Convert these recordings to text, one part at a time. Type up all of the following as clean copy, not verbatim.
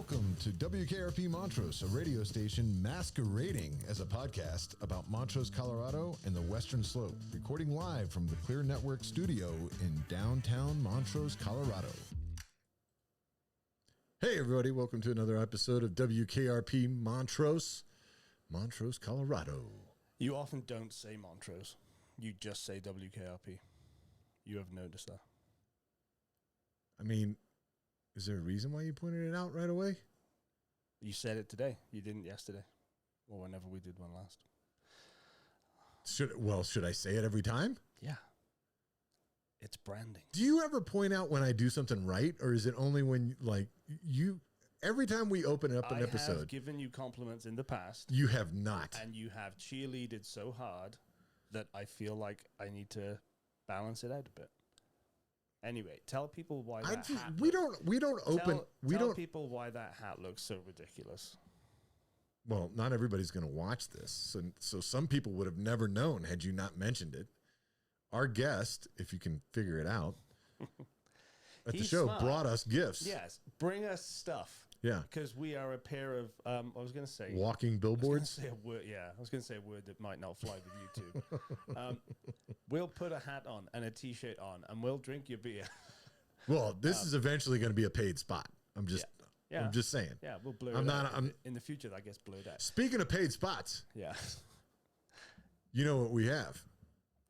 Welcome to WKRP Montrose, a radio station masquerading as a podcast about Montrose, Colorado and the Western Slope, recording live from the Clear Network studio in downtown Montrose, Colorado. Hey everybody, welcome to another episode of WKRP Montrose, Colorado. You often don't say Montrose. You just say WKRP. You have noticed that. I mean, is there a reason why you pointed it out right away? You said it today. You didn't yesterday. Or whenever we did one last. Should I say it every time? Yeah. It's branding. Do you ever point out when I do something right? Or is it only when, every time we open up an episode? I have given you compliments in the past. You have not. And you have cheerleaded so hard that I feel like I need to balance it out a bit. Anyway, tell people why that hat. Tell people why that hat looks so ridiculous. Well, not everybody's going to watch this, so some people would have never known had you not mentioned it. Our guest, if you can figure it out, at the show brought us gifts. Yes, bring us stuff. Yeah, because we are a pair of I was going to say walking billboards. I was going to say a word that might not fly with YouTube. We'll put a hat on and a T-shirt on, and we'll drink your beer. Well, this is eventually going to be a paid spot. I'm just saying. Yeah, we'll blur it out. In the future, that gets blurred out. Speaking of paid spots, yeah, you know what we have?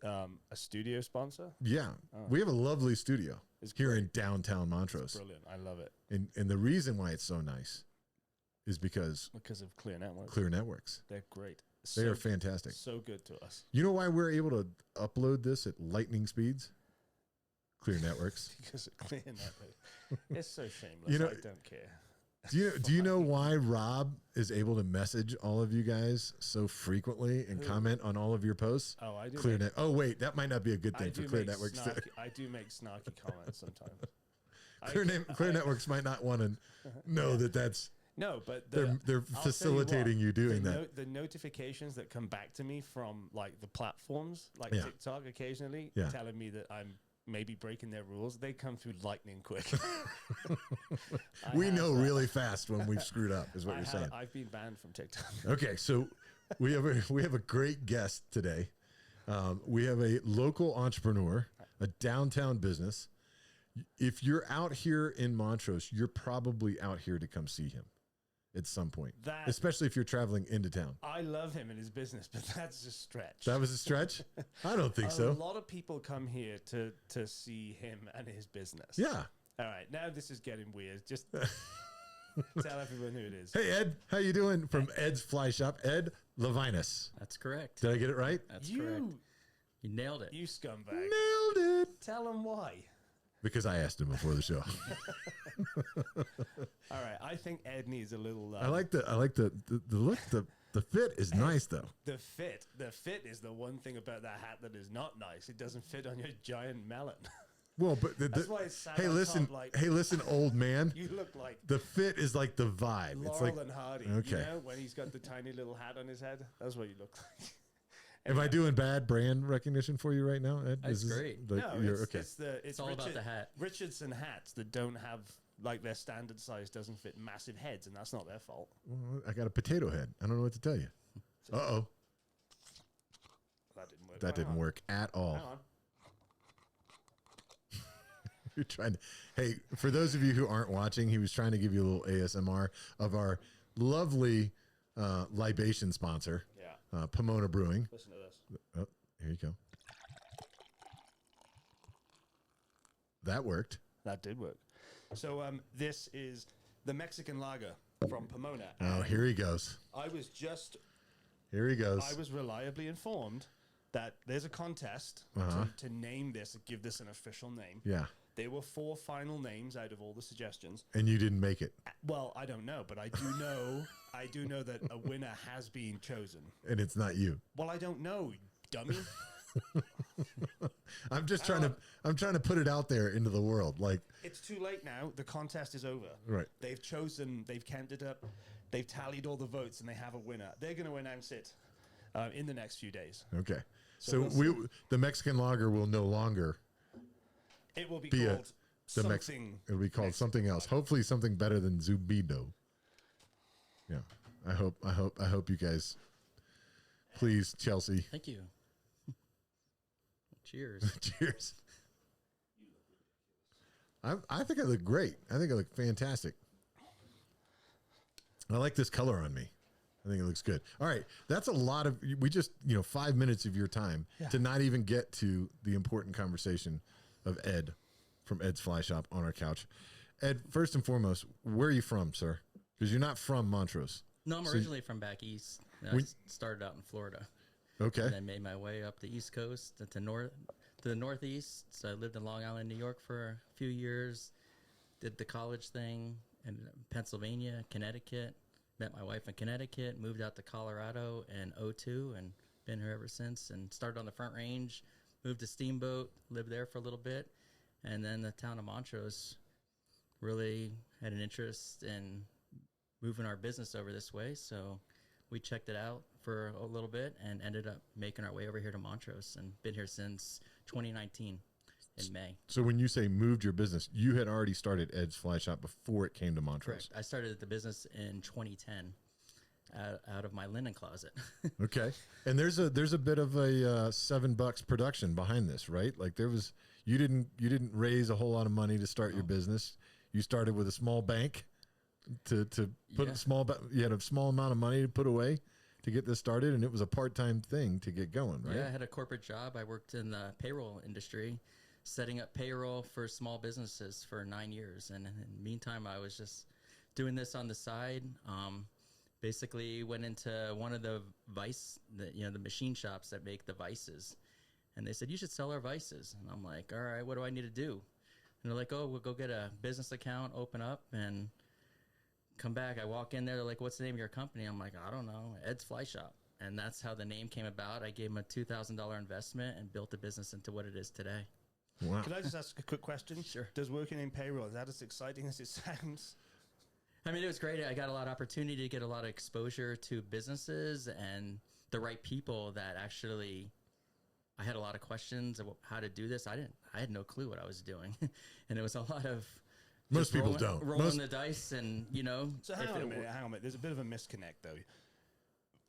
A studio sponsor? Yeah. We have a lovely studio here in downtown Montrose. It's brilliant. I love it. And the reason why it's so nice is because of Clear Networks. Clear Networks. They're great. They are fantastic. So good to us. You know why we're able to upload this at lightning speeds? Clear Networks. Because of Clear Networks. It's so shameless. I don't care. Do you know why Rob is able to message all of you guys so frequently and comment on all of your posts? Oh, I do. Oh, wait, that might not be a good thing for Clear Networks. I do make snarky comments sometimes. Clear Networks might not want to know that's. No, but they're facilitating you doing that. The notifications that come back to me from the platforms, TikTok occasionally, telling me that I'm maybe breaking their rules, they come through lightning quick. We know really fast when we've screwed up, is what you're saying. I've been banned from TikTok. Okay, so we have a great guest today. We have a local entrepreneur, a downtown business. If you're out here in Montrose, you're probably out here to come see him at some point, especially if you're traveling into town. I love him and his business, but that's a stretch. That was a stretch? I don't think so. A lot of people come here to see him and his business. Yeah. All right, now this is getting weird. Just tell everyone who it is. Hey, Ed, how you doing? From Ed's Fly Shop, Ed LeViness. That's correct. Did I get it right? That's correct. You nailed it. You scumbag. Nailed it. Tell him why. Because I asked him before the show. All right, I think Ed needs a little. I like the look. The fit is nice though. The fit is the one thing about that hat that is not nice. It doesn't fit on your giant melon. Well, but that's why it's sad. Hey, listen, old man. You look like the fit is like the vibe. Laurel and Hardy. Okay, you know, when he's got the tiny little hat on his head, that's what you look like. Am I doing bad brand recognition for you right now, Ed? That's great. It's all about the hat. Richardson hats that don't have their standard size doesn't fit massive heads, and that's not their fault. Well, I got a potato head. I don't know what to tell you. Uh-oh. That didn't work. That didn't work at all. Hang on. You're trying to. Hey, for those of you who aren't watching, he was trying to give you a little ASMR of our lovely libation sponsor. Yeah. Pomona Brewing. Listen to this. Oh, here you go. That worked. That did work. So this is the Mexican lager from Pomona. Oh, here he goes. Here he goes. I was reliably informed that there's a contest to name this, give this an official name. Yeah. There were 4 final names out of all the suggestions. And you didn't make it. Well, I don't know, but I do know that a winner has been chosen. And it's not you. Well, I don't know, dummy. I'm trying to put it out there into the world. It's too late now. The contest is over. Right. They've counted up, they've tallied all the votes, and they have a winner. They're going to announce it in the next few days. Okay. So the Mexican lager will no longer. It will be called something. It'll be called something else. Hopefully something better than Zubido. Yeah. I hope you guys, please, Chelsea. Thank you. Cheers. Cheers. I think I look great. I think I look fantastic. I like this color on me. I think it looks good. All right. That's a lot of, we just, 5 minutes of your time to not even get to the important conversation of Ed from Ed's Fly Shop on our couch. Ed, first and foremost, where are you from, sir? Because you're not from Montrose. No, I'm originally from back east. I started out in Florida. Okay. And then made my way up the East Coast to the Northeast. So I lived in Long Island, New York for a few years. Did the college thing in Pennsylvania, Connecticut. Met my wife in Connecticut. Moved out to Colorado in 2002 and been here ever since. And started on the Front Range. Moved to Steamboat. Lived there for a little bit. And then the town of Montrose really had an interest in moving our business over this way. So we checked it out for a little bit and ended up making our way over here to Montrose and been here since 2019 in May. So when you say moved your business, you had already started Ed's Fly Shop before it came to Montrose. Correct. I started the business in 2010 out of my linen closet. Okay. And there's a bit of a $7 production behind this, right? Like you didn't raise a whole lot of money to start your business. You started with a small bank to put you had a small amount of money to put away to get this started, and it was a part-time thing to get going, right? Yeah, I had a corporate job. I worked in the payroll industry, setting up payroll for small businesses for 9 years. And in the meantime, I was just doing this on the side. Basically went into one of the the machine shops that make the vices. And they said, you should sell our vices. And I'm like, all right, what do I need to do? And they're like, oh, we'll go get a business account, open up, and come back. I walk in there. They're like, what's the name of your company? I'm like, I don't know. Ed's Fly Shop. And that's how the name came about. I gave them a $2,000 investment and built the business into what it is today. Wow. Can I just ask a quick question? Sure. Does working in payroll, is that as exciting as it sounds? I mean, it was great. I got a lot of opportunity to get a lot of exposure to businesses and the right people that actually... I had a lot of questions about how to do this. I had no clue what I was doing. And it was a lot of most people don't rolling the dice and, So hang on a minute. There's a bit of a misconnect though.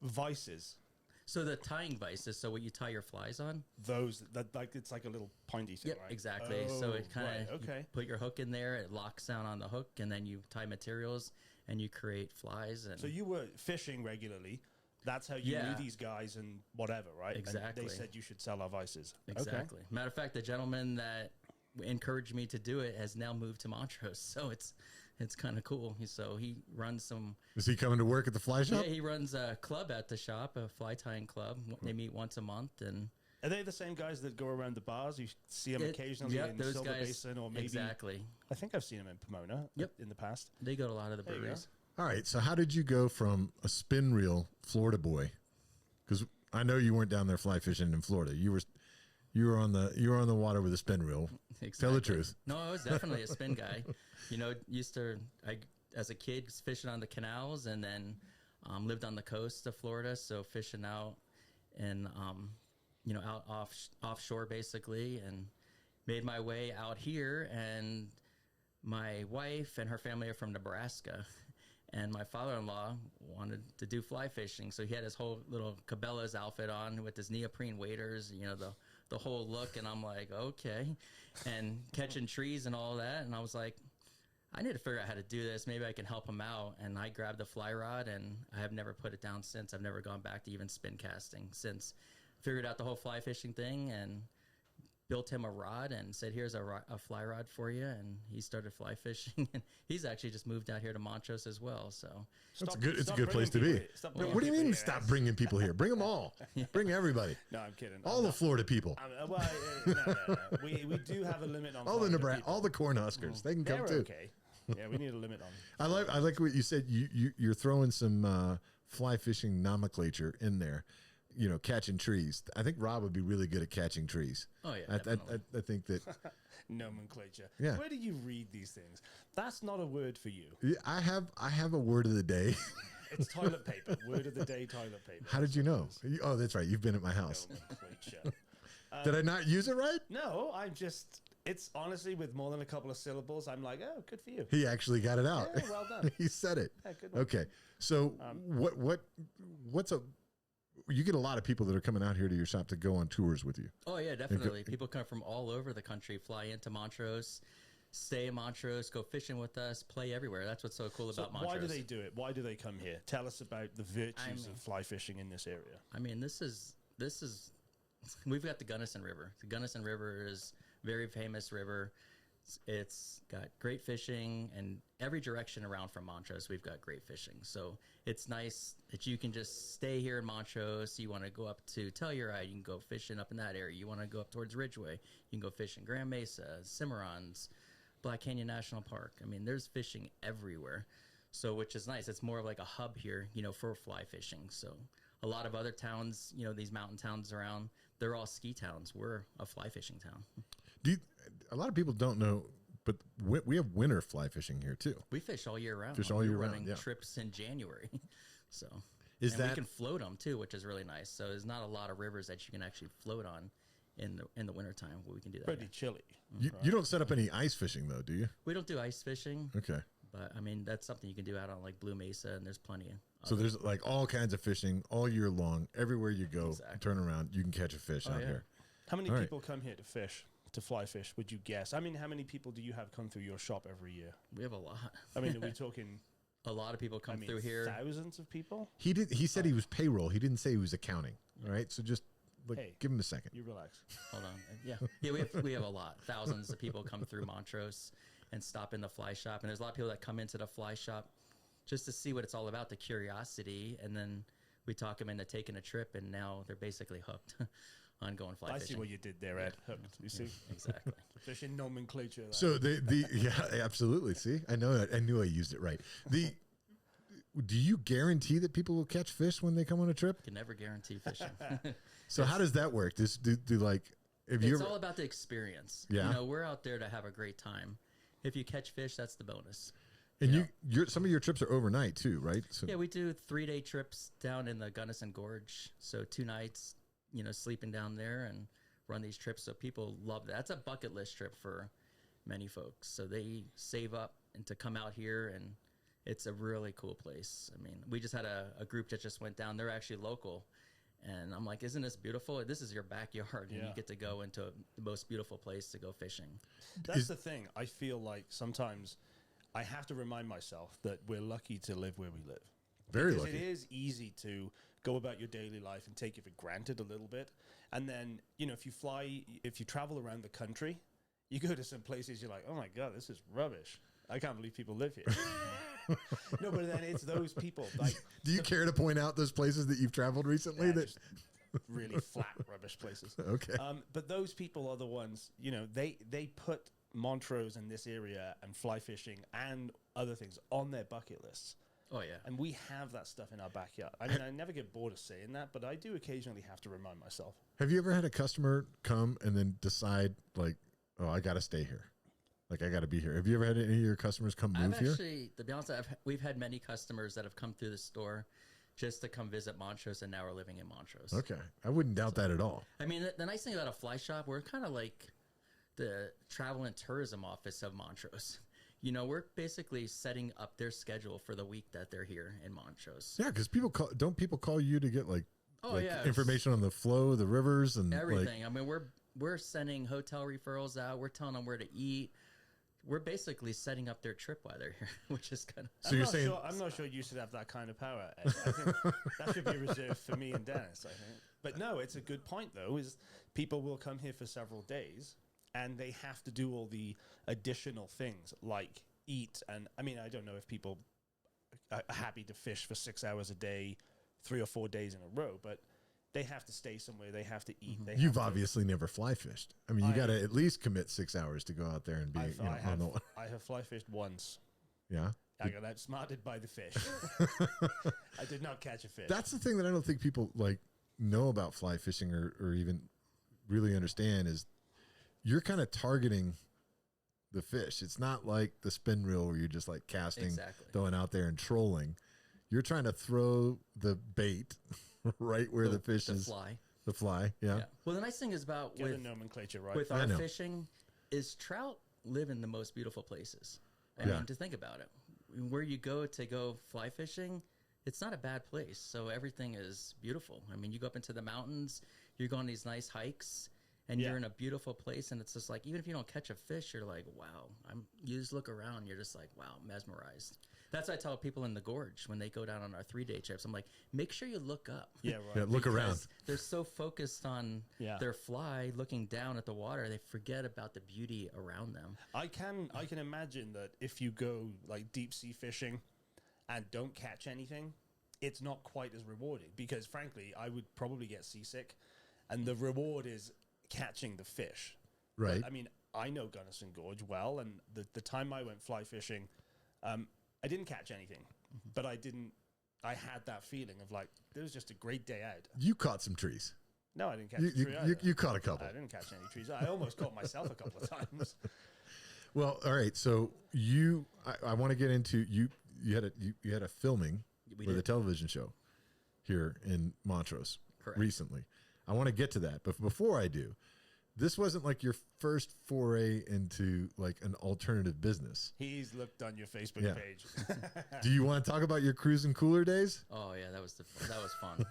Vices. So the tying vices, so what you tie your flies on? It's like a little pointy thing, right? Exactly. So it kind of, okay. You put your hook in there, it locks down on the hook, and then you tie materials and you create flies. And so you were fishing regularly. That's how you knew these guys and whatever, right? Exactly. And they said you should sell our vices. Exactly. Okay. Matter of fact, the gentleman that encouraged me to do it has now moved to Montrose, so it's kind of cool. So he runs some... Is he coming to work at the fly shop? Yeah, he runs a club at the shop, a fly tying club. They meet once a month. And are they the same guys that go around the bars? You see them occasionally in those Silver guys, Basin or maybe... Exactly. I think I've seen them in Pomona in the past. They go to a lot of the breweries. All right. So how did you go from a spin reel Florida boy? Because I know you weren't down there fly fishing in Florida. You were on the water with a spin reel. Exactly. Tell the truth. No, I was definitely a spin guy. As a kid, fishing on the canals, and then lived on the coast of Florida, so fishing out and out offshore basically, and made my way out here. And my wife and her family are from Nebraska. And my father-in-law wanted to do fly fishing, so he had his whole little Cabela's outfit on with his neoprene waders, the whole look. And I'm like, okay, and catching trees and all that. And I was like, I need to figure out how to do this. Maybe I can help him out. And I grabbed the fly rod, and I have never put it down since. I've never gone back to even spin casting since. Figured out the whole fly fishing thing and built him a rod and said, here's a fly rod for you. And he started fly fishing. And he's actually just moved out here to Montrose as well. So it's a good place to be. What do you mean stop bringing people here? Bring them all. Bring everybody. No, I'm kidding. All the Florida people. No. We do have a limit on all the Nebraska, all the Cornhuskers. They can come too. Okay. Yeah, we need a limit on. I like what you said. You're throwing some fly fishing nomenclature in there. Catching trees. I think Rob would be really good at catching trees. Oh yeah, I think that nomenclature. Yeah. Where do you read these things? That's not a word for you. Yeah, I have a word of the day. It's toilet paper. Word of the day, toilet paper. How did you know? Oh, that's right. You've been at my house. Nomenclature. Did I not use it right? No, I'm just It's honestly with more than a couple of syllables. I'm like, oh, good for you. He actually got it out. Yeah, well done. He said it. Yeah, good one. Okay. So you get a lot of people that are coming out here to your shop to go on tours with you. Oh yeah, definitely. People come from all over the country, fly into Montrose, stay in Montrose, go fishing with us, play everywhere. That's what's so cool about Montrose. Why do they do it? Why do they come here? Tell us about the virtues of fly fishing in this area. I mean, this is we've got the Gunnison River. The Gunnison River is a very famous river. It's got great fishing, and every direction around from Montrose, we've got great fishing. So it's nice that you can just stay here in Montrose. You want to go up to Telluride, you can go fishing up in that area. You want to go up towards Ridgeway, you can go fishing Grand Mesa, Cimarrons, Black Canyon National Park. I mean, there's fishing everywhere. So, which is nice. It's more of like a hub here, for fly fishing. So a lot of other towns, these mountain towns around, they're all ski towns. We're a fly fishing town. A lot of people don't know, but we have winter fly fishing here too. We fish all year round. We're running yeah. trips in January. So we can float them too, which is really nice. So there's not a lot of rivers that you can actually float on in the wintertime, but we can do that. Pretty chilly. You don't set up any ice fishing though, do you? We don't do ice fishing. Okay. But I mean, that's something you can do out on like Blue Mesa, and there's plenty of. So there's like all kinds of fishing all year long. Everywhere you go, Exactly. turn around, you can catch a fish out here. How many people come here to fish, to fly fish, would you guess? I mean, how many people do you have come through your shop every year? We have a lot. I mean, are we talking... A lot of people come through here. Thousands of people? He said he was payroll. He didn't say he was accounting. All right? So just give him a second. You relax. Hold on. Yeah, we have a lot. Thousands of people come through Montrose and stop in the fly shop. And there's a lot of people that come into the fly shop just to see what it's all about, the curiosity. And then we talk them into taking a trip, and now they're basically hooked on going fly fishing. I see what you did there, Ed. Hooked. You see? Exactly. Fishing nomenclature. So yeah, absolutely. See, I know that. I knew I used it right. Do you guarantee that people will catch fish when they come on a trip? Can never guarantee fishing. So how does that work? It's all about the experience. Yeah. We're out there to have a great time. If you catch fish, that's the bonus. And some of your trips are overnight too, right? So yeah, we do 3-day trips down in the Gunnison Gorge. So 2 nights, sleeping down there and run these trips. So people love that. That's a bucket list trip for many folks. So they save up and to come out here, and it's a really cool place. I mean, we just had a group that just went down. They're actually local. And I'm like, isn't this beautiful? This is your backyard, and you get to go into the most beautiful place to go fishing. That's the thing. I feel like sometimes I have to remind myself that we're lucky to live where we live. Very lucky. It is easy to go about your daily life and take it for granted a little bit. And then, if you travel around the country, you go to some places, you're like, oh my God, this is rubbish. I can't believe people live here. No, but then it's those people. Like, do you care to point out those places that you've traveled recently? Just really flat rubbish places. Okay. But those people are the ones, they put Montrose in this area and fly fishing and other things on their bucket lists. Oh, yeah. And we have that stuff in our backyard. I mean, I never get bored of saying that, but I do occasionally have to remind myself. Have you ever had a customer come and then decide, like, oh, I got to stay here? Like, I got to be here. Have you ever had any of your customers come move here? Actually, to be honest, we've had many customers that have come through the store just to come visit Montrose, and now we're living in Montrose. Okay. I wouldn't doubt that at all. I mean, the nice thing about a fly shop, we're kind of like the travel and tourism office of Montrose. We're basically setting up their schedule for the week that they're here in Montrose. Yeah, because people call you to get yeah, information on the flow, the rivers, and everything. I mean, we're sending hotel referrals out. We're telling them where to eat. We're basically setting up their trip while they're here, which is kind of. So you're saying I'm not sure you should have that kind of power, Ed. I think that should be reserved for me and Dennis. I think, but no, it's a good point though. Is people will come here for several days, and they have to do all the additional things like eat. And I mean, I don't know if people are happy to fish for 6 hours a day, 3 or 4 days in a row, but they have to stay somewhere. They have to eat. You've obviously never fly fished. I mean, you got to at least commit 6 hours to go out there and be on the. I have fly fished once. Yeah. I got outsmarted by the fish. I did not catch a fish. That's the thing that I don't think people know about fly fishing or even really understand is you're kind of targeting the fish. It's not like the spin reel where you're just like casting, throwing out there and trolling. You're trying to throw the bait right where the fish is. Fly. The fly, yeah. Well, the nice thing is about Get the nomenclature right. With our fishing, is trout live in the most beautiful places. I mean, to think about it, where you go to go fly fishing, it's not a bad place. So everything is beautiful. I mean, you go up into the mountains, you go on these nice hikes, and you're in a beautiful place. And it's just like, even if you don't catch a fish, you're like, wow. You just look around, you're just like, wow, mesmerized. That's what I tell people in the gorge when they go down on our 3-day trips. I'm like, make sure you look up. Yeah, right. Yeah, look around. They're so focused on their fly, looking down at the water, they forget about the beauty around them. I can imagine that if you go like deep sea fishing and don't catch anything, it's not quite as rewarding because, frankly, I would probably get seasick, and the reward is catching the fish. Right. But, I mean, I know Gunnison Gorge well, and the time I went fly fishing, I didn't catch anything, but I had that feeling of like, it was just a great day out. You caught some trees. No, I didn't catch a tree either. You caught a couple. I didn't catch any trees. I almost caught myself a couple of times. Well, all right. So I want to get into you had a filming with a television show here in Montrose recently. I want to get to that, but before I do, this wasn't like your first foray into like an alternative business. He's looked on your Facebook page. Do you want to talk about your cruise and cooler days? Oh yeah, that was fun.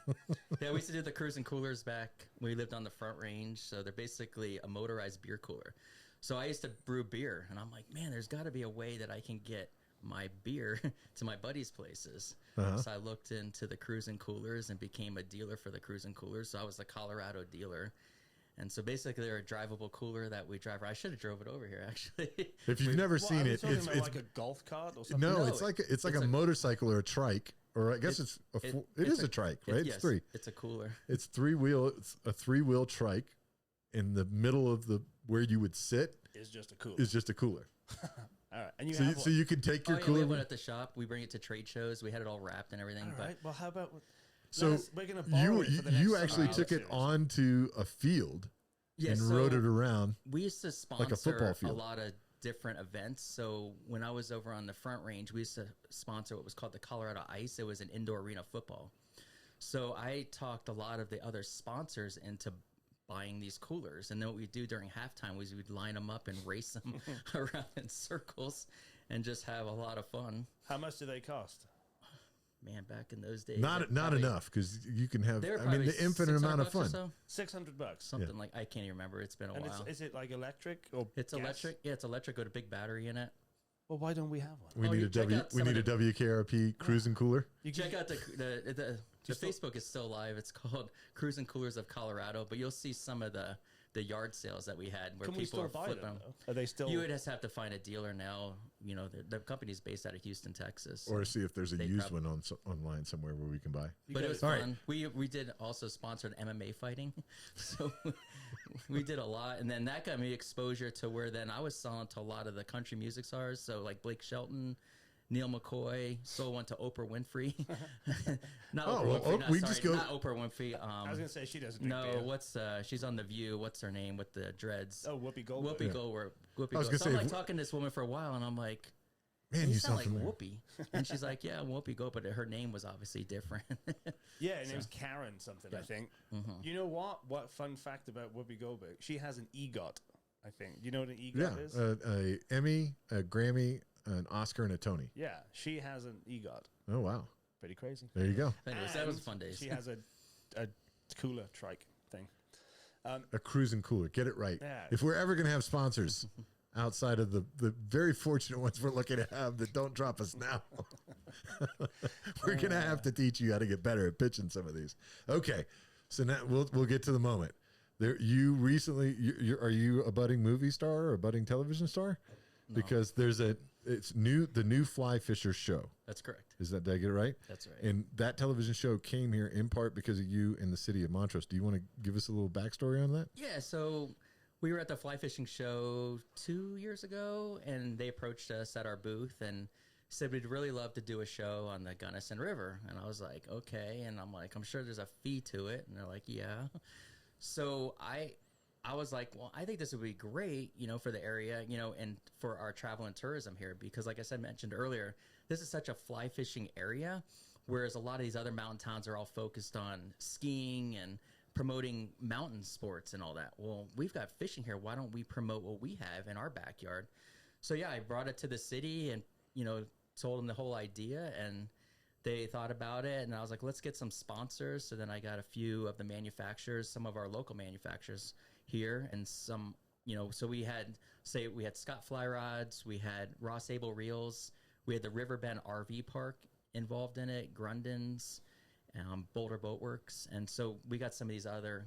Yeah, we used to do the cruise and coolers back when we lived on the Front Range. So they're basically a motorized beer cooler. So I used to brew beer, and I'm like, man, there's got to be a way that I can get my beer to my buddies' places. So I looked into the cruise and coolers and became a dealer for the cruise and coolers. So I was the Colorado dealer. And so basically, they're a drivable cooler that we drive. I should have drove it over here, actually. If you've never seen it, it's like a golf cart or something. No, it's like a motorcycle or a trike, or I guess it is a trike, right? Yes, it's three. It's a cooler. It's a 3-wheel trike. In the middle of where you would sit is just a cooler. All right, and so you could take your cooler. We have one at the shop. We bring it to trade shows. We had it all wrapped and everything. All right. Well, how about? So we're gonna borrow it for the next you actually took it onto a field and rode it around. We used to sponsor like a football field. A lot of different events. So when I was over on the Front Range, we used to sponsor what was called the Colorado Ice. It was an indoor arena football. So I talked a lot of the other sponsors into buying these coolers, and then what we'd do during halftime was we'd line them up and race them around in circles and just have a lot of fun. How much do they cost? Man, back in those days, not enough, because you can have the infinite amount of fun. So. $600, something like, I can't even remember. It's been a while. Is it like electric or it's gas? Electric? Yeah, it's electric with a big battery in it. Well, why don't we have one? We need a WKRP cruising cooler. You check out the Facebook is still live. It's called Cruise and Coolers of Colorado, but you'll see some of the yard sales that we had where people are flipping them. Are they still? You would just have to find a dealer now. You know, the company's based out of Houston, Texas. Or see if there's a used one online somewhere where we can buy. But it was fun. Right. We did also sponsor MMA fighting. So we did a lot. And then that got me exposure to where then I was selling to a lot of the country music stars. So like Blake Shelton, Neil McCoy, sold one to Oprah Winfrey. Not Oprah Winfrey. Not Oprah Winfrey. I was gonna say she doesn't. No, she's on The View. What's her name with the dreads? Oh, Whoopi Goldberg. Whoopi Goldberg. So I'm like talking to this woman for a while, and I'm like, man, you sound like Whoopi. And she's like, yeah, Whoopi Goldberg, but her name was obviously different. Yeah, and it was Karen something, I think. Mm-hmm. You know what? What fun fact about Whoopi Goldberg? She has an EGOT, I think. You know what an EGOT is? A Emmy, a Grammy, an Oscar, and a Tony. Yeah, she has an EGOT. Oh, wow. Pretty crazy. There you go. Anyways, that was fun days. She has a cooler trike thing. A cruise and cooler. Get it right. Yeah. If we're ever going to have sponsors outside of the very fortunate ones we're looking to have that don't drop us now, we're going to have to teach you how to get better at pitching some of these. Okay. So now we'll get to the moment. Are you a budding movie star or a budding television star? No. Because the new Fly Fisher show. That's correct. Did I get it right? That's right. And that television show came here in part because of you in the city of Montrose. Do you want to give us a little backstory on that? Yeah. So we were at the fly fishing show 2 years ago, and they approached us at our booth and said we'd really love to do a show on the Gunnison River. And I was like, okay. And I'm like, I'm sure there's a fee to it. And they're like, yeah. So I was like, well, I think this would be great, for the area, and for our travel and tourism here, because like I mentioned earlier, this is such a fly fishing area, whereas a lot of these other mountain towns are all focused on skiing and promoting mountain sports and all that. Well, we've got fishing here. Why don't we promote what we have in our backyard? So yeah, I brought it to the city and, told them the whole idea, and they thought about it, and I was like, let's get some sponsors. So then I got a few of the manufacturers, some of our local manufacturers here, and some, so we had Scott Fly Rods, we had Ross Able Reels, we had the Riverbend RV Park involved in it, Grundon's, Boulder Boat Works. And so we got some of these other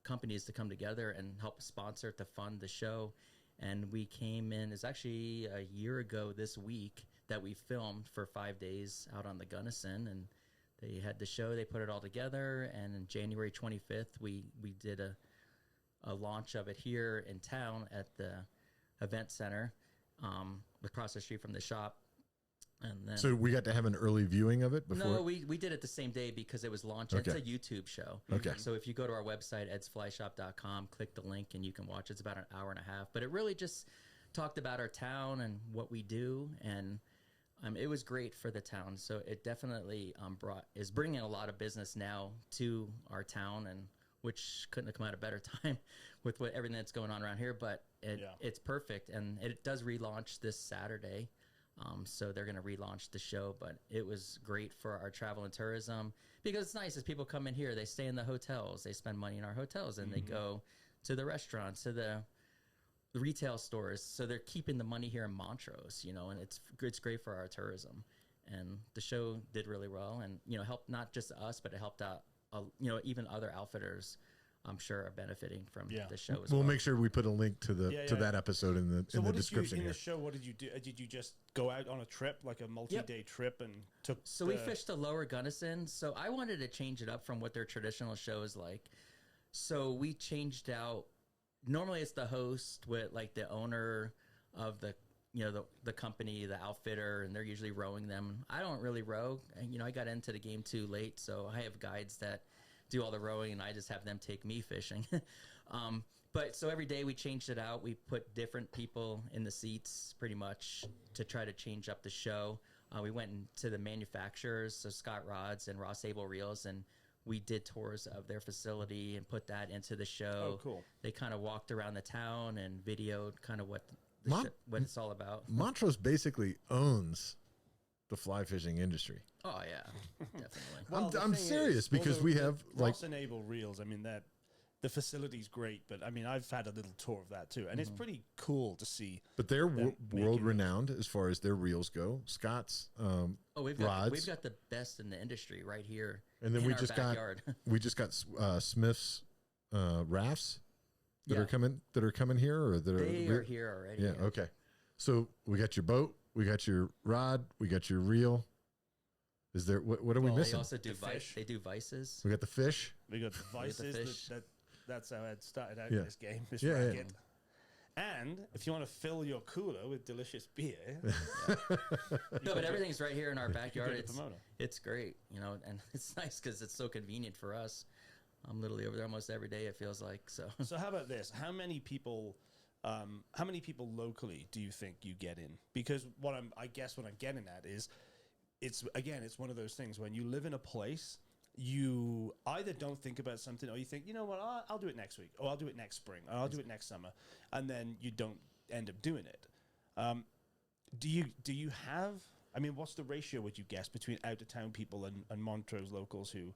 companies to come together and help sponsor to fund the show. And we came in, it's actually a year ago this week that we filmed for 5 days out on the Gunnison, and they had the show, they put it all together. And on January 25th, we did a launch of it here in town at the event center, across the street from the shop. And then, so we got to have an early viewing of it before? No, we did it the same day because it was launching. Okay. It's a YouTube show. Okay. So if you go to our website, edsflyshop.com, click the link and you can watch. It's about an hour and a half. But it really just talked about our town and what we do. And it was great for the town. So it definitely is bringing a lot of business now to our town, and which couldn't have come at a better time with everything that's going on around here. But it's perfect. And it does relaunch this Saturday. So they're going to relaunch the show, but it was great for our travel and tourism because it's nice as people come in here, they stay in the hotels, they spend money in our hotels, and they go to the restaurants, to the retail stores. So they're keeping the money here in Montrose, and it's great for our tourism. And the show did really well, and helped not just us, but it helped out even other outfitters. I'm sure are benefiting from the show as well. We'll make sure we put a link to that episode in the description in here. the show, what did you do? Did you just go out on a trip, like a multi-day trip, and took? So we fished the Lower Gunnison. So I wanted to change it up from what their traditional show is like. So we changed out. Normally, it's the host with like the owner of the the company, the outfitter, and they're usually rowing them. I don't really row, and I got into the game too late, so I have guides that do all the rowing, and I just have them take me fishing. But so every day we changed it out. We put different people in the seats pretty much to try to change up the show. We went to the manufacturers, so Scott Rods and Ross Able Reels, and we did tours of their facility and put that into the show. Oh, cool. They kind of walked around the town and videoed kind of what it's all about. Montrose basically owns the fly fishing industry. Oh yeah, definitely. Well, I'm serious because we have Ross and Able Reels. I mean, that the facility's great, but I mean, I've had a little tour of that too, and it's pretty cool to see. But they're world renowned as far as their reels go. Scott's we've rods. We've got the best in the industry right here. And then in we our just backyard. got Smith's rafts that are coming here, or that they are here already. Yeah. Okay. So we got your boat, we got your rod, we got your reel. Is there what are we missing? They also do They do vices. We got the fish. We got the vices. That's how Ed started out in this game. This Yeah. racket. And if you want to fill your cooler with delicious beer, No, but everything's right here in our backyard. go to Pomona. It's great, and it's nice because it's so convenient for us. I'm literally over there almost every day. It feels like so. So how about this? How many people locally do you think you get in? Because what I'm getting at is, it's one of those things when you live in a place, you either don't think about something or you think, you know what, I'll do it next week, or I'll do it next spring, or I'll do it next summer, and then you don't end up doing it. Do you have? I mean, what's the ratio, would you guess, between out of town people and Montrose locals who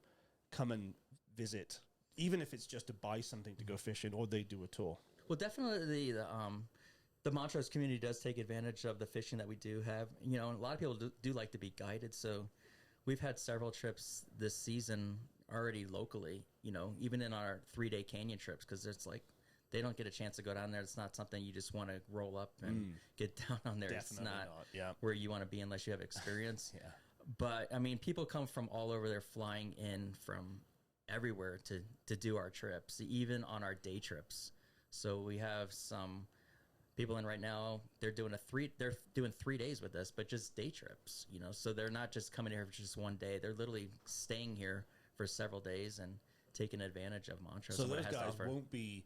come and visit, even if it's just to buy something to go fishing, or they do a tour? Well, definitely the Montrose community does take advantage of the fishing that we do have. And a lot of people do like to be guided. So we've had several trips this season already locally, even in our 3-day canyon trips, because it's like they don't get a chance to go down there. It's not something you just want to roll up and get down on there. Definitely it's not yeah. where you want to be unless you have experience. Yeah. But, I mean, people come from all over. They're flying in from everywhere to do our trips, even on our day trips. So we have some people in right now. They're doing 3 days with us, but just day trips. So they're not just coming here for just one day. They're literally staying here for several days and taking advantage of Montrose. So those guys won't be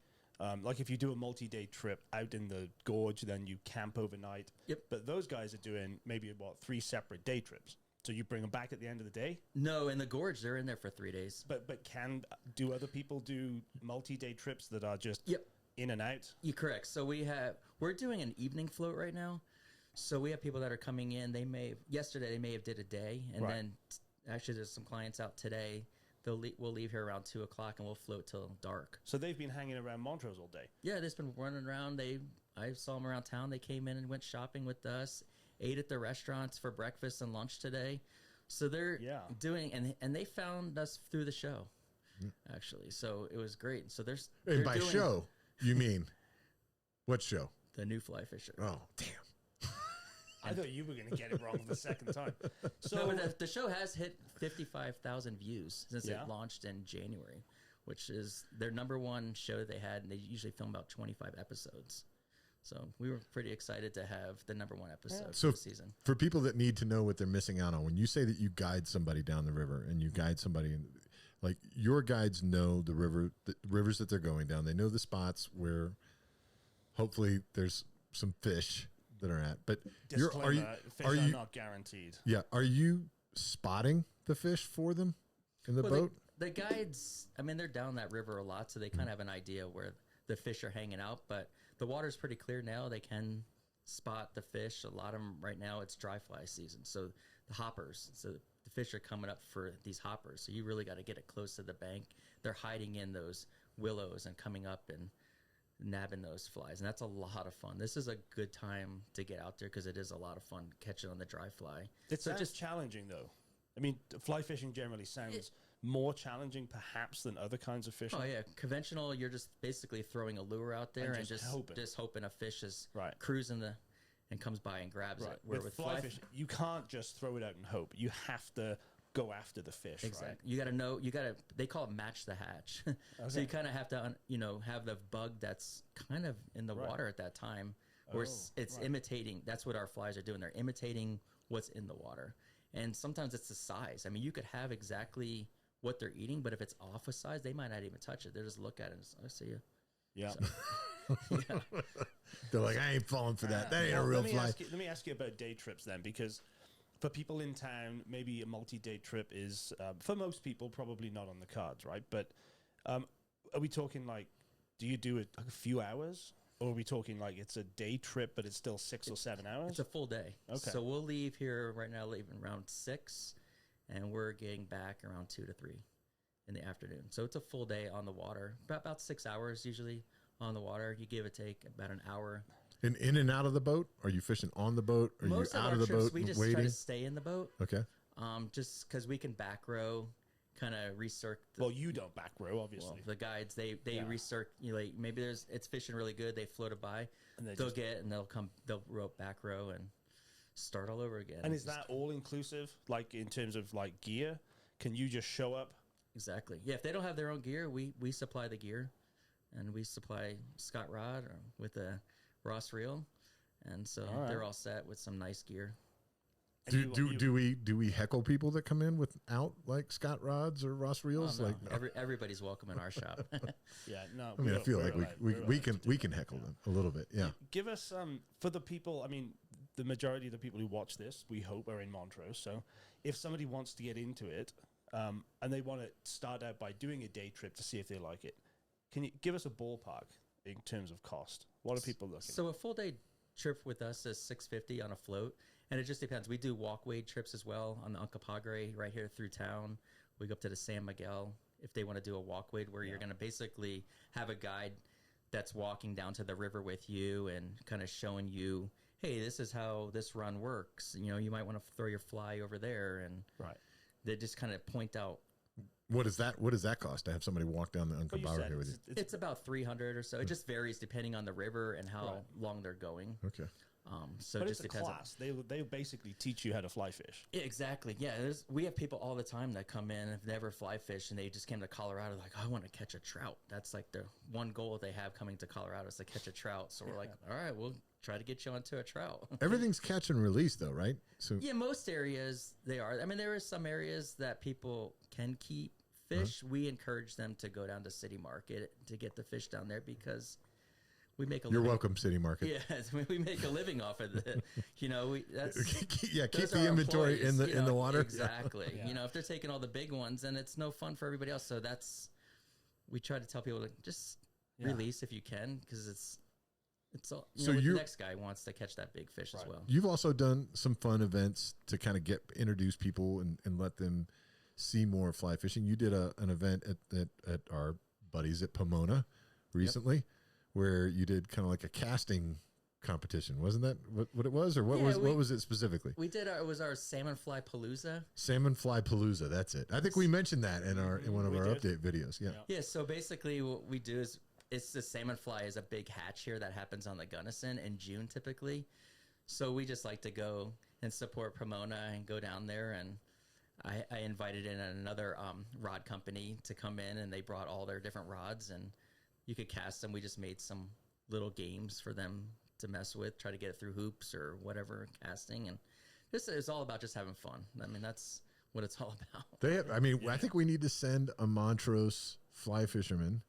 like if you do a multi-day trip out in the gorge, then you camp overnight. Yep. But those guys are doing maybe 3 separate day trips. So you bring them back at the end of the day? No, in the gorge, they're in there for 3 days. But do other people do multi-day trips that are just in and out? You're correct. So we're doing an evening float right now. So we have people that are coming in. Yesterday they may have did a day, and then actually there's some clients out today. We'll leave here around 2:00 and we'll float till dark. So they've been hanging around Montrose all day. Yeah, they've been running around. I saw them around town. They came in and went shopping with us, ate at the restaurants for breakfast and lunch today. So they're doing, and they found us through the show, actually. So it was great. So and by show, you mean what show? The New Fly Fisher. Oh, damn. I thought you were going to get it wrong the second time. So no, but the show has hit 55,000 views since it launched in January, which is their #1 show they had, and they usually film about 25 episodes. So we were pretty excited to have the #1 episode for the season. For people that need to know what they're missing out on, when you say that you guide somebody down the river and you guide somebody, like your guides know the rivers that they're going down. They know the spots where hopefully there's some fish that are at, but fish are not guaranteed. Yeah. Are you spotting the fish for them in the boat? The guides, I mean, they're down that river a lot, so they kind of have an idea where the fish are hanging out, but the water's pretty clear now. They can spot the fish. A lot of them right now, it's dry fly season. So the hoppers, so the fish are coming up for these hoppers. So you really got to get it close to the bank. They're hiding in those willows and coming up and nabbing those flies, and that's a lot of fun. This is a good time to get out there because it is a lot of fun catching on the dry fly. It's just challenging, though. I mean, fly fishing generally sounds more challenging, perhaps, than other kinds of fishing. Oh yeah, conventional. You're just basically throwing a lure out there and just hoping a fish is cruising and comes by and grabs it. Where with fly fishing, you can't just throw it out and hope. You have to go after the fish. Exactly. Right? You got to know. They call it match the hatch. So you kind of have to, have the bug that's kind of in the water at that time, where it's imitating. That's what our flies are doing. They're imitating what's in the water, and sometimes it's the size. I mean, you could have exactly what they're eating, but if it's off a size, they might not even touch it. They just look at it and I see you. Yeah. So, They're like, I ain't falling for that. That ain't a real fly. Let me ask you about day trips then, because for people in town, maybe a multi-day trip is, for most people, probably not on the cards, right? But are we talking like, do you do it a few hours? Or are we talking like it's a day trip, but it's still 6 or 7 hours? It's a full day. Okay. So we'll leave here right now, leaving around 6, and we're getting back around 2 to 3 in the afternoon. So it's a full day on the water, about 6 hours usually on the water. You give or take about an hour. And in and out of the boat? Are you fishing on the boat? Are Most you of out our of the trips, boat we just waiting? try to stay in the boat. Okay. Just because we can back row, kind of recirc. Well, you don't back row, obviously. Well, the guides, they recirc. Like maybe it's fishing really good. They floated by, and they'll rope back row and start all over again. And is that all inclusive? Like in terms of like gear, can you just show up? Exactly. Yeah. If they don't have their own gear, we supply the gear, and we supply Scott Rod with a Ross reel, and so they're all set with some nice gear. Do we heckle people that come in without like Scott rods or Ross reels? Oh, no. Like no. Everybody's welcome in our shop. Yeah, no. I mean, I feel like we can heckle them a little bit. Yeah. Give us for the people. I mean, the majority of the people who watch this, we hope, are in Montrose. So, if somebody wants to get into it, and they want to start out by doing a day trip to see if they like it, can you give us a ballpark in terms of cost? What are people looking? So a full day trip with us is $650 on a float. And it just depends. We do walkway trips as well on the Uncompahgre right here through town. We go up to the San Miguel if they want to do a walkway where you're going to basically have a guide that's walking down to the river with you and kind of showing you, hey, this is how this run works. You might want to throw your fly over there. And they just kind of point out. What does that cost to have somebody walk down the Uncompahgre with you? It's about $300 or so. It just varies depending on the river and how long they're going. Okay. So but it just it's a depends. class. They basically teach you how to fly fish. Yeah, exactly. Yeah, we have people all the time that come in, have never fly fished, and they just came to Colorado like, I want to catch a trout. That's like the one goal they have coming to Colorado is to catch a trout. So we're like, all right, we'll try to get you onto a trout. Everything's catch and release though, right? So yeah, most areas they are. I mean, there are some areas that people can keep fish. We encourage them to go down to City Market to get the fish down there because we make a You're living. welcome, City Market. Yeah, we make a living off of it. Keep those the are our inventory in employees, the water. Exactly. Yeah. If they're taking all the big ones, then it's no fun for everybody else. So we try to tell people to just release if you can, because it's all, so the next guy wants to catch that big fish as well. You've also done some fun events to kind of introduce people and let them see more fly fishing. You did an event at our buddies at Pomona recently, where you did kind of like a casting competition. Wasn't that what it was, or what was it specifically? We did it was our salmon fly palooza. Salmon fly palooza. That's it. I think we mentioned that in one of our update videos. Yeah. Yeah. So basically, what we do is it's the salmon fly is a big hatch here that happens on the Gunnison in June typically. So we just like to go and support Pomona and go down there, and I invited in another rod company to come in, and they brought all their different rods, and you could cast them. We just made some little games for them to mess with, try to get it through hoops or whatever casting, and this is all about just having fun. I mean, that's what it's all about. I think we need to send a Montrose fly fisherman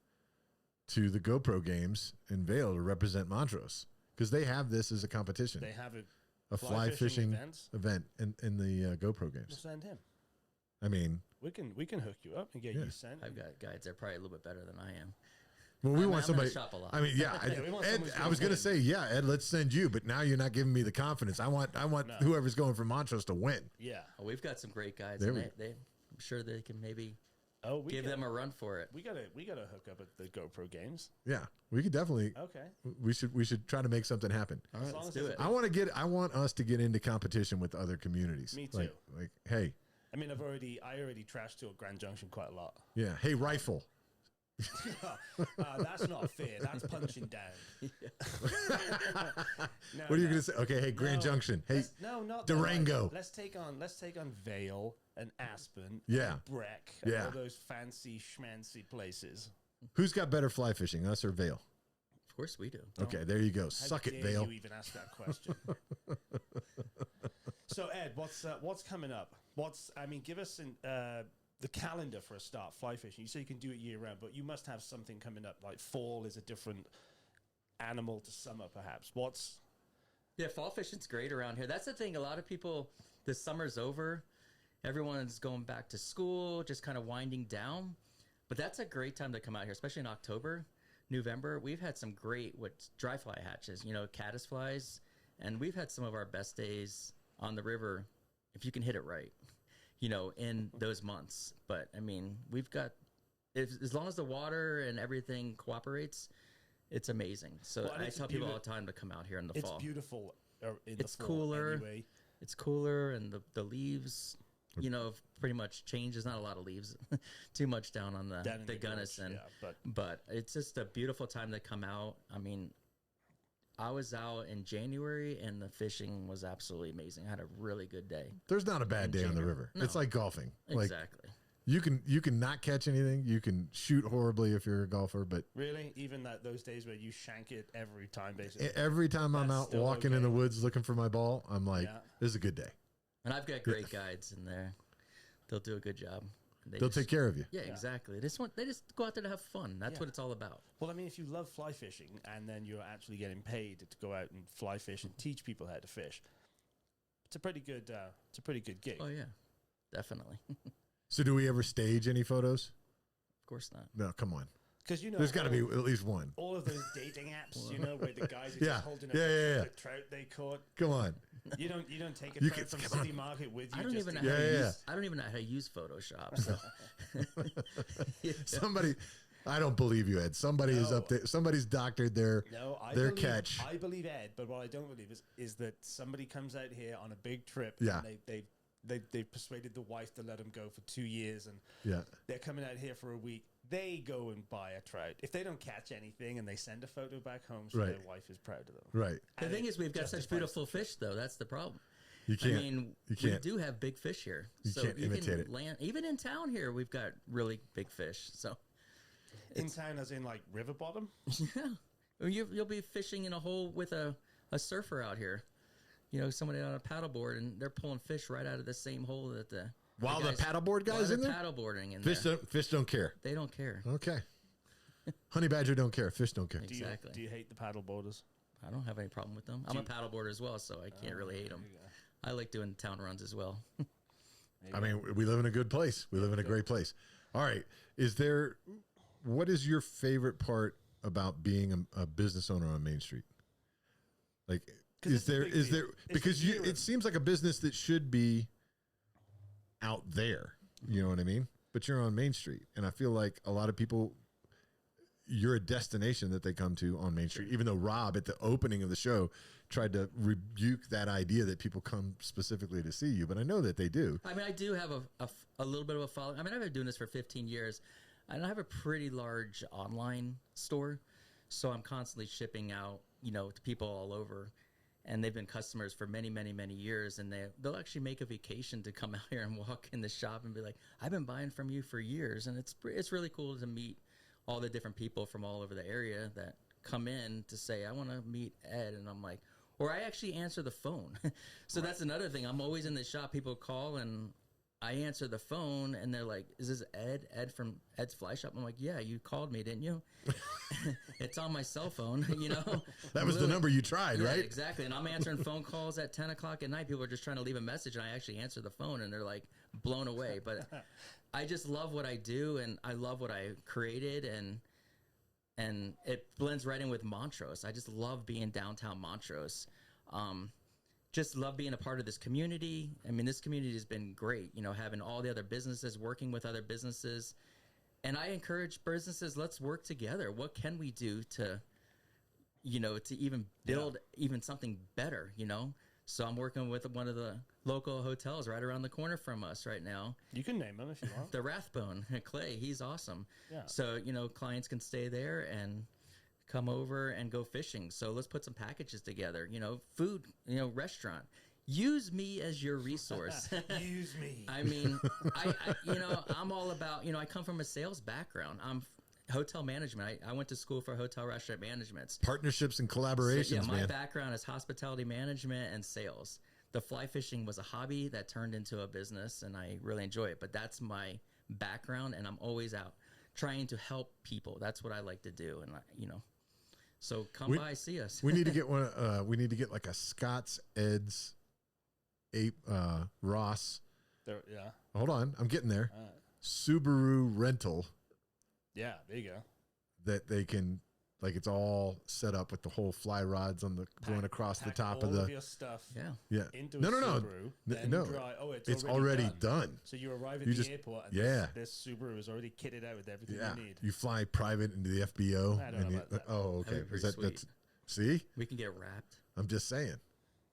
to the GoPro games in Vail to represent Montrose, because they have this as a competition. They have a fly fishing event in the GoPro games. We'll send him. I mean, we can hook you up and get you sent. I've got guides that are probably a little bit better than I am. Well, we want somebody. Shop a lot. I mean, Ed, I was going to say, Ed, let's send you, but now you're not giving me the confidence. I want whoever's going for Montrose to win. Yeah. Oh, we've got some great guides. I'm sure they can maybe give them a run for it. We gotta hook up at the GoPro games. Yeah, we could definitely. Okay. We should try to make something happen. All right, let's do it. I want us to get into competition with other communities. Me too. Like, hey. I mean, I already trashed to Grand Junction quite a lot. Yeah. Hey, rifle. That's not fair. That's punching down. What are you gonna say? Okay, hey, Grand Junction. Hey, not Durango. Let's take on Vail and Aspen. Yeah, and Breck. And all those fancy schmancy places. Who's got better fly fishing, us or Vail? Of course we do. Okay, there you go. Suck it, Vail. You even ask that question? So Ed, what's coming up? Give us the calendar for a start, fly fishing. You say you can do it year round, but you must have something coming up. Like fall is a different animal to summer, perhaps. Fall fishing's great around here. That's the thing. A lot of people, the summer's over. Everyone's going back to school, just kind of winding down. But that's a great time to come out here, especially in October, November. We've had some great dry fly hatches, caddis flies, and we've had some of our best days on the river if you can hit it right. In those months. But I mean, we've got, as long as the water and everything cooperates, it's amazing. So I tell people all the time to come out here in the fall. It's beautiful. It's cooler. Anyway. It's cooler, and the leaves, pretty much change. There's not a lot of leaves, too much down on the Gunnison. But it's just a beautiful time to come out. I mean, I was out in January, and the fishing was absolutely amazing. I had a really good day. There's not a bad day on the river. No. It's like golfing. Exactly. You can not catch anything. You can shoot horribly if you're a golfer, but really, even those days where you shank it every time, basically. Every time I'm out walking in the woods looking for my ball, I'm like, this is a good day. And I've got great guides in there. They'll do a good job. They'll take care of you. Yeah, exactly. They just go out there to have fun. That's what it's all about. Well, I mean, if you love fly fishing and then you're actually getting paid to go out and fly fish and teach people how to fish, it's a pretty good gig. Oh yeah, definitely. So, do we ever stage any photos? Of course not. No, come on. Because there's got to be at least one. All of those dating apps, where the guys are just holding up the trout they caught. Come on. You don't take a trout from City Market with you. I don't even know how to use Photoshop. So. Somebody, I don't believe you, Ed. Somebody is up there. Somebody's doctored their catch. I believe Ed, but what I don't believe is that somebody comes out here on a big trip. Yeah. And they persuaded the wife to let them go for 2 years, and they're coming out here for a week. They go and buy a trout. If they don't catch anything, and they send a photo back home, so their wife is proud of them. Right. The thing is, we've got such beautiful fish, though. That's the problem. You can't. I mean, we do have big fish here. You can't imitate it. Even in town here, we've got really big fish. So, in town, as in like river bottom. Yeah, you'll be fishing in a hole with a surfer out here. Somebody on a paddleboard, and they're pulling fish right out of the same hole that the paddleboard guys in there paddleboarding in fish don't care. They don't care. Okay. Honey badger don't care. Fish don't care. Exactly. Do you hate the paddle boarders? I don't have any problem with them. I'm a paddleboarder as well, so I can't really hate them. I like doing town runs as well. I mean, we live in a good place. We live in a great place. All right. What is your favorite part about being a business owner on Main Street? Like, because it seems like a business that should be out there, you know what I mean? But you're on Main Street. And I feel like a lot of people, you're a destination that they come to on Main Street, even though Rob at the opening of the show tried to rebuke that idea that people come specifically to see you. But I know that they do. I mean, I do have a little bit of a following. I mean, I've been doing this for 15 years, and I have a pretty large online store. So I'm constantly shipping out, to people all over. And they've been customers for many, many, many years. And they'll actually make a vacation to come out here and walk in the shop and be like, I've been buying from you for years. And it's really cool to meet all the different people from all over the area that come in to say, I want to meet Ed. And I'm like, or I actually answer the phone. So that's another thing. I'm always in the shop. People call and I answer the phone and they're like, is this Ed? Ed from Ed's Fly Shop? I'm like, yeah, you called me, didn't you? It's on my cell phone, That was the number you tried, right? Exactly. And I'm answering phone calls at 10 o'clock at night. People are just trying to leave a message and I actually answer the phone and they're like blown away. But I just love what I do and I love what I created and it blends right in with Montrose. I just love being downtown Montrose. Just love being a part of this community. I mean, this community has been great, having all the other businesses, working with other businesses. And I encourage businesses, let's work together. What can we do to even build even something better, So I'm working with one of the local hotels right around the corner from us right now. You can name them if you want. The Rathbone, Clay, he's awesome. Yeah. So, clients can stay there and come over and go fishing. So let's put some packages together, food, restaurant. Use me as your resource. Use me. I mean, I'm all about, I come from a sales background. I'm hotel management. I went to school for hotel restaurant management. Partnerships and collaborations, my background is hospitality management and sales. The fly fishing was a hobby that turned into a business and I really enjoy it, but that's my background and I'm always out trying to help people. That's what I like to do. And so come by, see us. We need to get one. We need to get like a Scott's, Ed's, Ross. Yeah. Hold on, I'm getting there. Subaru rental. Yeah, there you go. That they can, like, it's all set up with the whole fly rods on the going across the top of the. All of your stuff. Yeah. Into a Subaru. No. Dry. Oh, it's already done. So you arrive at the airport and this Subaru is already kitted out with everything you need. You fly private into the FBO. I don't know about that. Oh, okay. That's see? We can get wrapped. I'm just saying.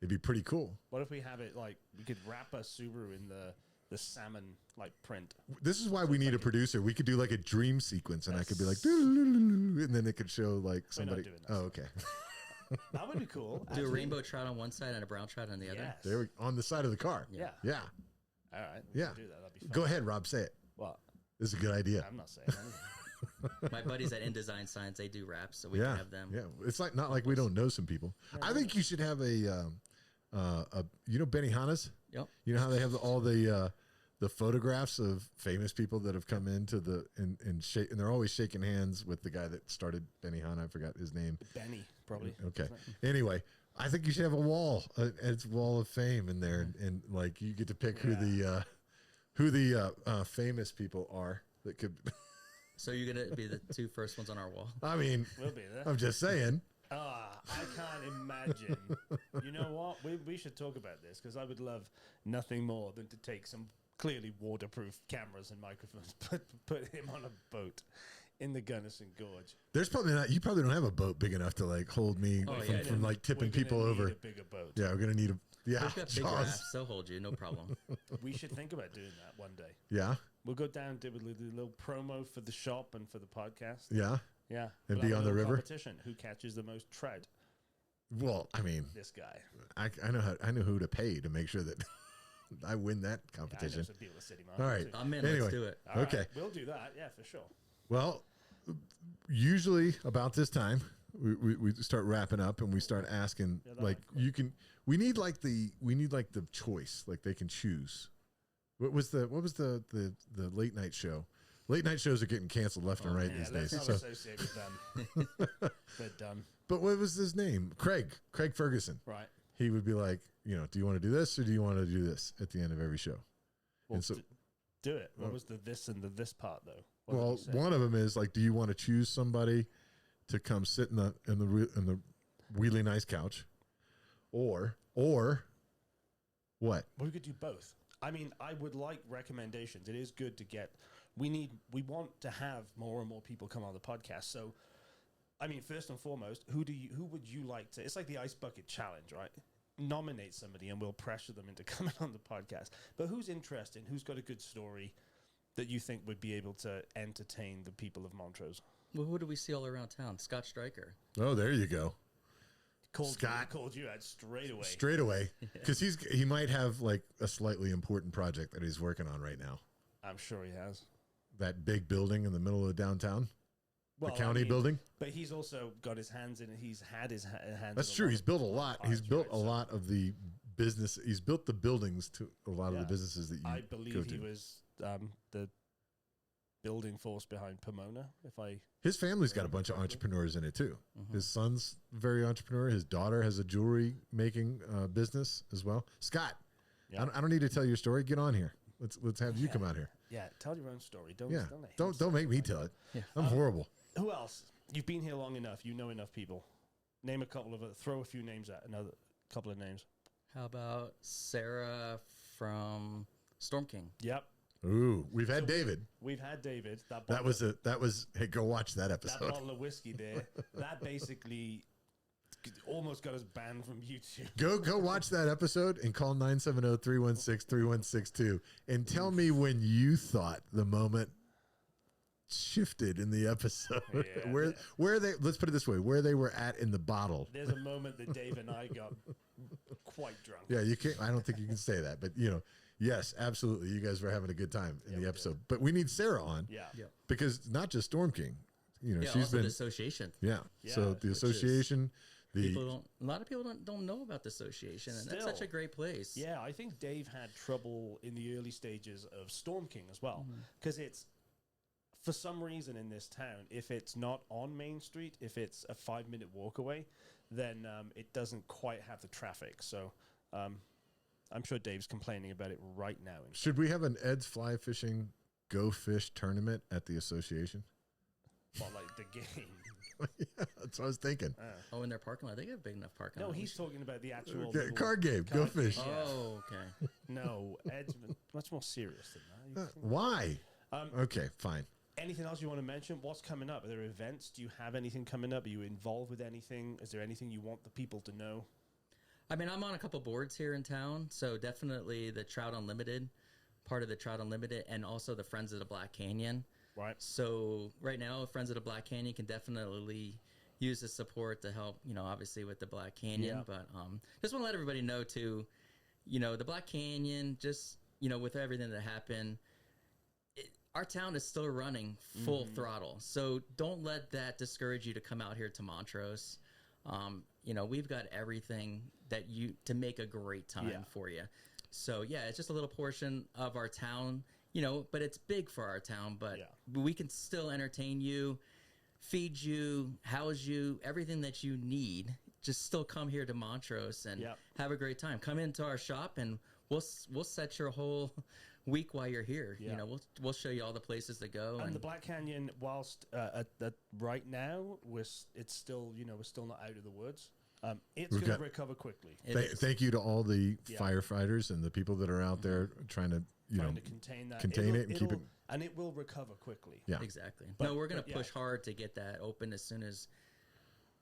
It'd be pretty cool. What if we have it like we could wrap a Subaru in the salmon like print? This is why we need a producer. We could do like a dream sequence, and I could be like, and then it could show like somebody. Oh, okay. That would be cool. Do a rainbow trout on one side and a brown trout on the other. There, on the side of the car. Yeah. Yeah. All right. Yeah. Do that. That'd be fun. Go ahead, Rob. Say it. What? This is a good idea. I'm not saying anything. My buddies at InDesign Science, they do wraps, so we can have them. Yeah, it's like not like we don't know some people. I think you should have a Benihana's. Yep. You know how they have all the photographs of famous people that have come into and they're always shaking hands with the guy that started Benihana. I forgot his name. Benny, probably. Okay. Anyway, I think you should have a wall. It's wall of fame in there, and like you get to pick who the famous people are that could. So you're gonna be the two first ones on our wall. I mean, we'll be there. I'm just saying. I can't imagine. You know what? We should talk about this because I would love nothing more than to take some clearly waterproof cameras and microphones, put him on a boat in the Gunnison Gorge. There's probably not. You probably don't have a boat big enough to like hold me from like tipping people over. A bigger boat. Yeah, we're gonna need a. Yeah, we've got big rafts. They'll hold you, no problem. We should think about doing that one day. Yeah. We'll go down to do a little promo for the shop and for the podcast. Yeah. Yeah. And be on the river. Competition. Who catches the most trout? Well, I mean, this guy. I know who to pay to make sure that I win that competition. I know some people at City All right. I'm in. Anyway, let's do it. All okay. Right, we'll do that. Yeah, for sure. Well, usually about this time we start wrapping up and we start asking we need the choice, like they can choose. What was the late night show Late night shows are getting canceled left and right these days. Let's not associate with them. They're done. But what was his name? Craig Ferguson. Right. He would be like, do you want to do this or do you want to do this at the end of every show? Well, and so, do it. What was the this and the this part though? Well, one of them is like, do you want to choose somebody to come sit in the really nice couch, or what? We could do both. I mean, I would like recommendations. It is good to get. We want to have more and more people come on the podcast. So, I mean, first and foremost, who would you like to? It's like the ice bucket challenge, right? Nominate somebody and we'll pressure them into coming on the podcast. But who's interesting? Who's got a good story that you think would be able to entertain the people of Montrose? Well, who do we see all around town? Scott Stryker. Oh, there you go. Scott called you out straight away. Straight away, because he might have like a slightly important project that he's working on right now. I'm sure he has. That big building in the middle of downtown, the county building. But he's also got his hands in it. He's had his hands. That's true. He's built a lot. He's built a lot of the business. He's built the buildings to a lot of the businesses that you. I believe he was the building force behind Pomona. His family's got a bunch of entrepreneurs in it too. Mm-hmm. His son's very entrepreneur. His daughter has a jewelry making business as well. Scott, I don't need to tell your story. Get on here. Let's have you come out here. Yeah, tell your own story. Don't make me tell it. Yeah. I'm horrible. Who else? You've been here long enough. You know enough people. Name a couple of throw a few names at another couple of names. How about Sarah from Storm King? Yep. Ooh, we've had David. We've had David. That was hey, go watch that episode. That bottle of whiskey there. That basically almost got us banned from YouTube. Go watch that episode and call 970-316-3162 and tell me when you thought the moment shifted in the episode. Yeah, where they, let's put it this way, where they were at in the bottle. There's a moment that Dave and I got quite drunk. Yeah, you can't. I don't think you can say that, but yes, absolutely. You guys were having a good time in the episode, but we need Sarah on. Yeah. Because not just Storm King, she's been the association. Yeah. So the association. A lot of people don't know about the association, and that's such a great place. Yeah, I think Dave had trouble in the early stages of Storm King as well, because it's, for some reason in this town, if it's not on Main Street, if it's a 5-minute walk away, then it doesn't quite have the traffic. So I'm sure Dave's complaining about it right now. Should we have an Ed's Fly Fishing Go Fish tournament at the association? Well, like the game. Yeah, that's what I was thinking. In their parking lot. They got a big enough parking lot. No, he's talking about the actual card game. Go fish. Yeah. Oh, okay. No, Ed's much more serious than that. Why? Okay, fine. Anything else you want to mention? What's coming up? Are there events? Do you have anything coming up? Are you involved with anything? Is there anything you want the people to know? I mean, I'm on a couple boards here in town, so definitely the Trout Unlimited, part of the Trout Unlimited, and also the Friends of the Black Canyon. Right. So right now, Friends of the Black Canyon can definitely use the support to help, obviously with the Black Canyon. Yeah. But just want to let everybody know too, the Black Canyon, just, with everything that happened, our town is still running full throttle. So don't let that discourage you to come out here to Montrose. We've got everything to make a great time for you. So yeah, it's just a little portion of our town. But it's big for our town, but we can still entertain you, feed you, house you, everything that you need. Just still come here to Montrose and have a great time. Come into our shop and we'll set your whole week while you're here. Yeah. We'll show you all the places to go. And the Black Canyon, whilst right now it's still we're still not out of the woods. It's going to recover quickly. Thank you to all the firefighters and the people that are out there trying to contain it and keep it, and it will recover quickly. Yeah, exactly. But we're going to push hard to get that open as soon as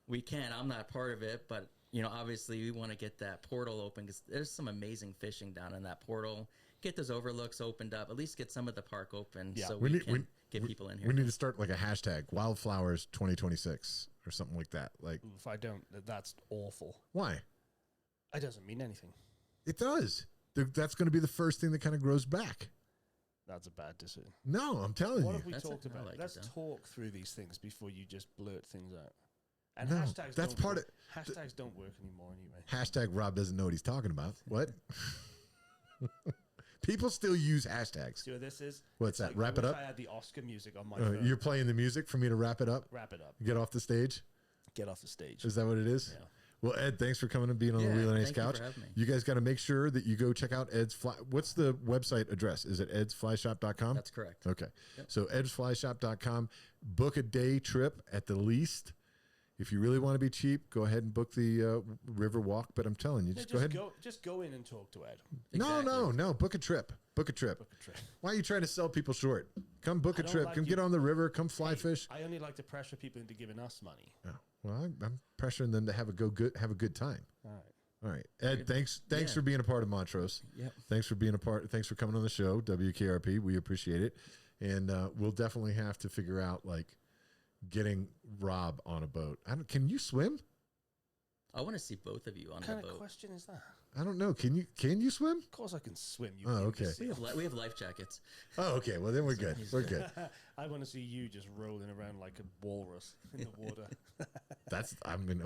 we can. I'm not part of it, but obviously we want to get that portal open because there's some amazing fishing down in that portal. Get those overlooks opened up. At least get some of the park open so we can get people in here. We need to start like a hashtag Wildflowers 2026 or something like that. Like, if I don't, that's awful. Why? It doesn't mean anything. It does. That's going to be the first thing that kind of grows back. That's a bad decision. No, I'm telling you. What have we talked about? Let's talk through these things before you just blurt things out. And hashtags don't work anymore anyway. Hashtag Rob doesn't know what he's talking about. What? People still use hashtags. See what this is? What's that? Wrap it up? I had the Oscar music on my phone. You're playing the music for me to wrap it up? Wrap it up. Get off the stage? Get off the stage. Is that what it is? Yeah. Well, Ed, thanks for coming and being on the Wheel and Ace Couch. You guys got to make sure that you go check out Ed's Fly. What's the website address? Is it edsflyshop.com? That's correct. Okay. Yep. So edsflyshop.com. Book a day trip at the least. If you really want to be cheap, go ahead and book the river walk. But I'm telling you, just go ahead. Just go in and talk to Ed. Exactly. No. Book a trip. Book a trip. Why are you trying to sell people short? Come book a trip. Come get on the river. Come fly fish. I only like to pressure people into giving us money. Oh, well, I'm pressuring them to have a good time. All right. Ed, thanks for being a part of Montrose. Yep. Thanks for being a part. Thanks for coming on the show, WKRP. We appreciate it. And we'll definitely have to figure out like getting Rob on a boat. Can you swim? I want to see both of you on the boat. What kind of question is that? I don't know. Can you swim? Of course I can swim. Okay. We have life jackets. Oh, okay. Well, then we're good. We're good. I want to see you just rolling around like a walrus in the water.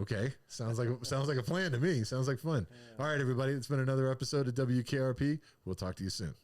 Okay. Sounds like a plan to me. Sounds like fun. Yeah. All right, everybody. It's been another episode of WKRP. We'll talk to you soon.